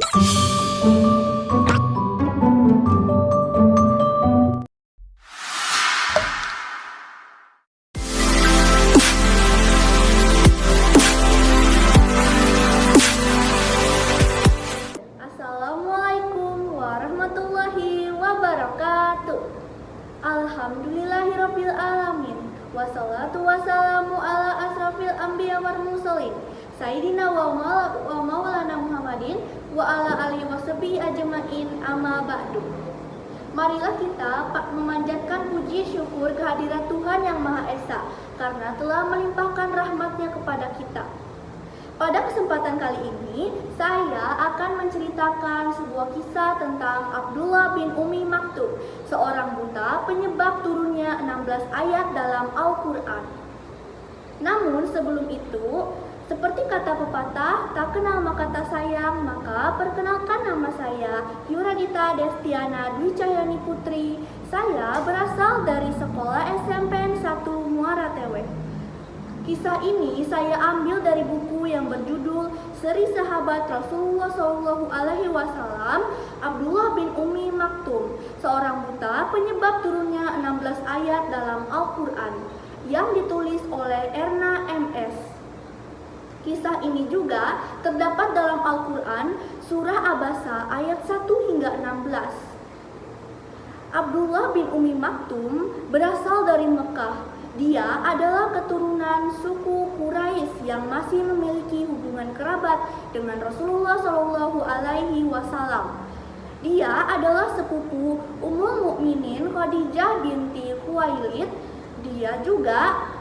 Assalamualaikum warahmatullahi wabarakatuh. Alhamdulillahirabbil alamin. Wassalatu wassalamu ala asrafil anbiya wal mursalin. Sayyidina wa maulana Muhammadin wa ala alihi washabihi ajmain, amma ba'du. Marilah kita memanjatkan puji syukur kehadirat Tuhan Yang Maha Esa karena telah melimpahkan rahmat-Nya kepada kita. Pada kesempatan kali ini, saya akan menceritakan sebuah kisah tentang Abdullah bin Ummi Maktum, seorang buta penyebab turunnya 16 ayat dalam Al-Quran. Namun sebelum itu, seperti kata pepatah, tak kenal maka tak sayang, maka perkenalkan nama saya, Yuradita Destiana Dwi Cahyani Putri. Saya berasal dari sekolah SMPN 1 Muara Tewe. Kisah ini saya ambil dari buku yang berjudul Seri Sahabat Rasulullah SAW, Abdullah bin Ummi Maktum, seorang buta penyebab turunnya 16 ayat dalam Al-Quran, yang ditulis oleh Erna MS. Kisah ini juga terdapat dalam Al-Quran Surah Abasa ayat 1 hingga 16. Abdullah bin Ummi Maktum berasal dari Mekah. Dia adalah keturunan suku Quraisy yang masih memiliki hubungan kerabat dengan Rasulullah Shallallahu Alaihi Wasallam. Dia adalah sepupu Ummul Mukminin Khadijah binti Khuwailid. Dia juga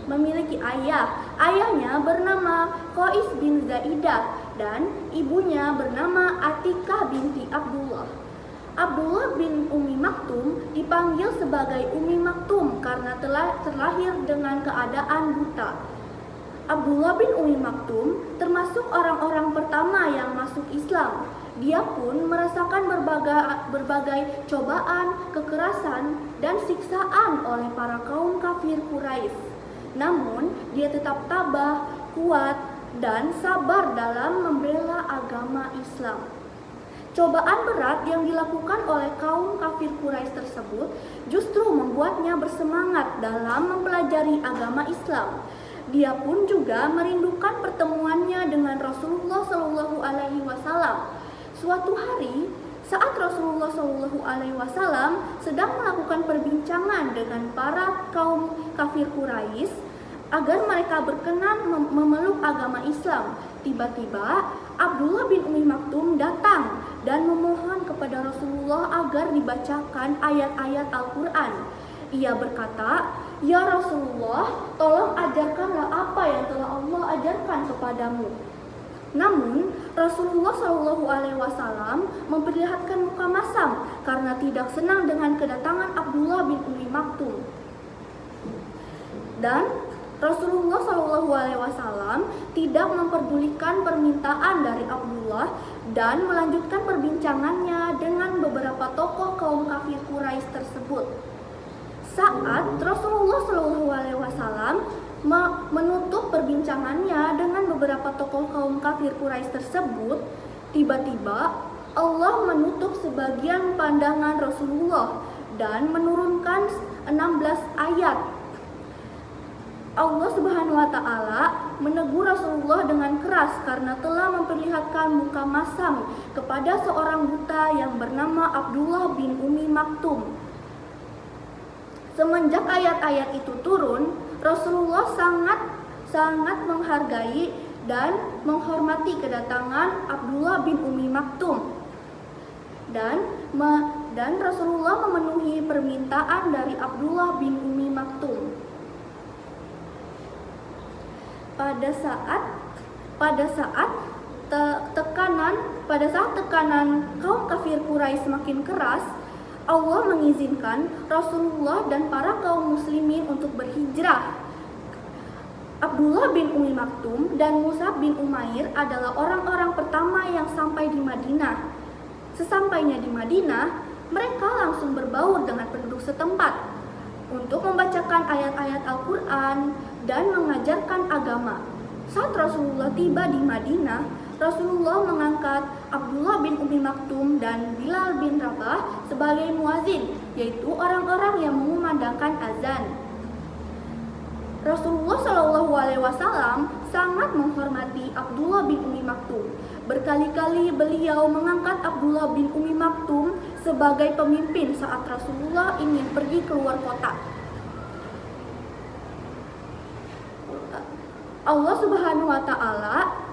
memiliki ayah. Ayahnya bernama Qais bin Zaidah dan ibunya bernama Atikah binti Abdullah. Abdullah bin Ummi Maktum dipanggil sebagai Ummi Maktum karena telah terlahir dengan keadaan buta. Abdullah bin Ummi Maktum termasuk orang-orang pertama yang masuk Islam. Dia pun merasakan berbagai cobaan, kekerasan, dan siksaan oleh para kaum kafir Quraisy. Namun, dia tetap tabah, kuat, dan sabar dalam membela agama Islam. Cobaan berat yang dilakukan oleh kaum kafir Quraisy tersebut justru membuatnya bersemangat dalam mempelajari agama Islam. Dia pun juga merindukan pertemuannya dengan Rasulullah Shallallahu Alaihi Wasallam. Suatu hari, saat Rasulullah Shallallahu Alaihi Wasallam sedang melakukan perbincangan dengan para kaum kafir Quraisy agar mereka berkenan memeluk agama Islam, tiba-tiba Abdullah bin Ummi Maktum datang dan memohon kepada Rasulullah agar dibacakan ayat-ayat Al-Quran. Ia berkata, "Ya Rasulullah, tolong ajarkanlah apa yang telah Allah ajarkan kepadamu." Namun, Rasulullah Shallallahu Alaihi Wasallam memperlihatkan muka masam karena tidak senang dengan kedatangan Abdullah bin Ummi Maktum. Dan Rasulullah Shallallahu Alaihi Wasallam tidak memperdulikan permintaan dari Abdullah dan melanjutkan perbincangannya dengan beberapa tokoh kaum kafir Quraisy tersebut. Saat Rasulullah Shallallahu Alaihi Wasallam menutup perbincangannya dengan beberapa tokoh kaum kafir Quraisy tersebut, tiba-tiba Allah menutup sebagian pandangan Rasulullah dan menurunkan 16 ayat. Allah Subhanahu wa Ta'ala menegur Rasulullah dengan keras karena telah memperlihatkan muka masam kepada seorang buta yang bernama Abdullah bin Ummi Maktum. Semenjak ayat-ayat itu turun, Rasulullah sangat menghargai dan menghormati kedatangan Abdullah bin Ummi Maktum. Dan Rasulullah memenuhi permintaan dari Abdullah bin Ummi Maktum. Pada saat tekanan kaum kafir Quraisy semakin keras, Allah mengizinkan Rasulullah dan para kaum muslimin untuk berhijrah. Abdullah bin Ummi Maktum dan Mus'ab bin Umair adalah orang-orang pertama yang sampai di Madinah. Sesampainya di Madinah, mereka langsung berbaur dengan penduduk setempat untuk membacakan ayat-ayat Al-Quran dan mengajarkan agama. Saat Rasulullah tiba di Madinah, Rasulullah mengangkat Abdullah bin Ummi Maktum dan Bilal bin Rabah sebagai muazin, yaitu orang-orang yang mengumandangkan azan. Rasulullah Shallallahu Alaihi Wasallam sangat menghormati Abdullah bin Ummi Maktum. Berkali-kali beliau mengangkat Abdullah bin Ummi Maktum sebagai pemimpin saat Rasulullah ingin pergi keluar kota. Allah Subhanahu wa Ta'ala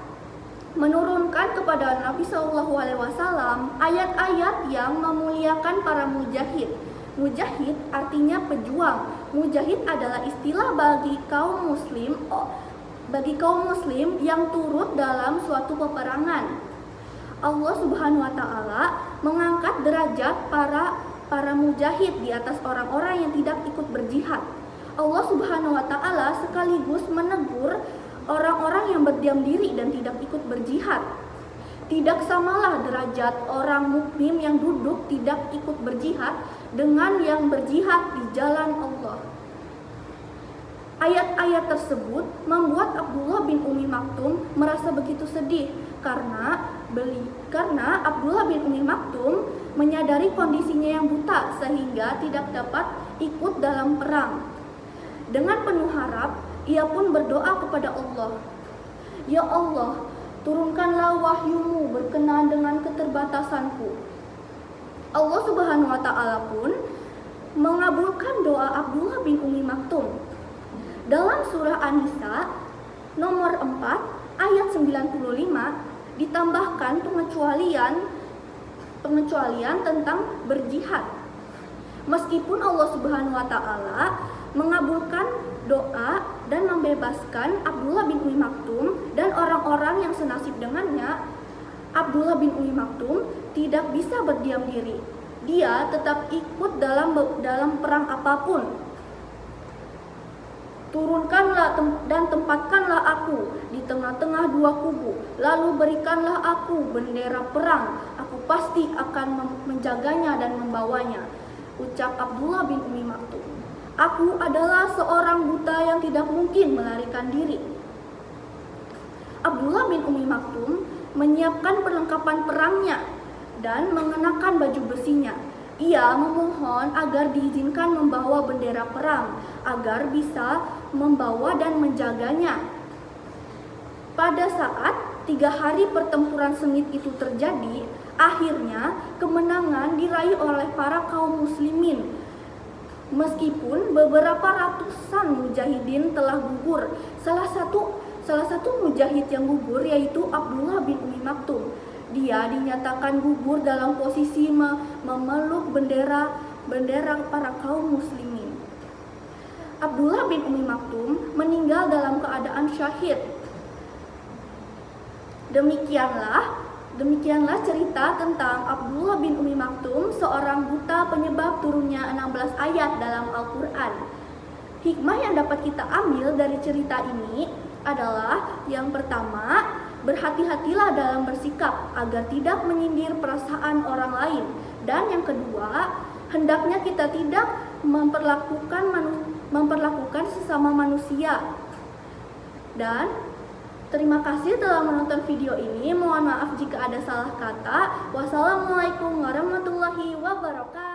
menurunkan kepada Nabi Shallallahu Alaihi Wasallam ayat-ayat yang memuliakan para mujahid. Mujahid artinya pejuang. Mujahid adalah istilah bagi kaum muslim yang turut dalam suatu peperangan. Allah Subhanahu wa Ta'ala mengangkat derajat para mujahid di atas orang-orang yang tidak ikut berjihad. Allah Subhanahu wa Ta'ala sekaligus menegur orang-orang yang berdiam diri dan tidak ikut berjihad. Tidak samalah derajat orang mukmin yang duduk tidak ikut berjihad dengan yang berjihad di jalan Allah. Ayat-ayat tersebut membuat Abdullah bin Ummi Maktum merasa begitu sedih karena Abdullah bin Ummi Maktum menyadari kondisinya yang buta sehingga tidak dapat ikut dalam perang. Dengan penuh harap, ia pun berdoa kepada Allah, "Ya Allah, turunkanlah wahyumu berkenaan dengan keterbatasanku." Allah Subhanahu wa Ta'ala pun mengabulkan doa Abdullah bin Ummi Maktum. Dalam surah An-Nisa nomor 4 ayat 95 ditambahkan pengecualian tentang berjihad. Meskipun Allah Subhanahu wa Ta'ala mengabulkan doa dan membebaskan Abdullah bin Ummi Maktum dan orang-orang yang senasib dengannya, Abdullah bin Ummi Maktum tidak bisa berdiam diri. Dia tetap ikut dalam perang apapun. "Turunkanlah dan tempatkanlah aku di tengah-tengah dua kubu, lalu berikanlah aku bendera perang. Aku pasti akan menjaganya dan membawanya," ucap Abdullah bin Ummi Maktum. "Aku adalah seorang buta yang tidak mungkin melarikan diri." Abdullah bin Ummi Maktum menyiapkan perlengkapan perangnya dan mengenakan baju besinya. Ia memohon agar diizinkan membawa bendera perang agar bisa membawa dan menjaganya. Pada saat 3 hari pertempuran sengit itu terjadi, akhirnya kemenangan diraih oleh para kaum muslimin. Meskipun beberapa ratusan mujahidin telah gugur, salah satu mujahid yang gugur yaitu Abdullah bin Ummi Maktum. Dia dinyatakan gugur dalam posisi memeluk bendera para kaum muslimin. Abdullah bin Ummi Maktum meninggal dalam keadaan syahid. Demikianlah cerita tentang Abdullah bin Ummi Maktum, seorang buta penyebab turunnya 16 ayat dalam Al-Quran. Hikmah yang dapat kita ambil dari cerita ini adalah yang pertama, berhati-hatilah dalam bersikap agar tidak menyindir perasaan orang lain. Dan yang kedua, hendaknya kita tidak memperlakukan sesama manusia. Dan terima kasih telah menonton video ini. Mohon maaf jika ada salah kata. Wassalamualaikum warahmatullahi wabarakatuh.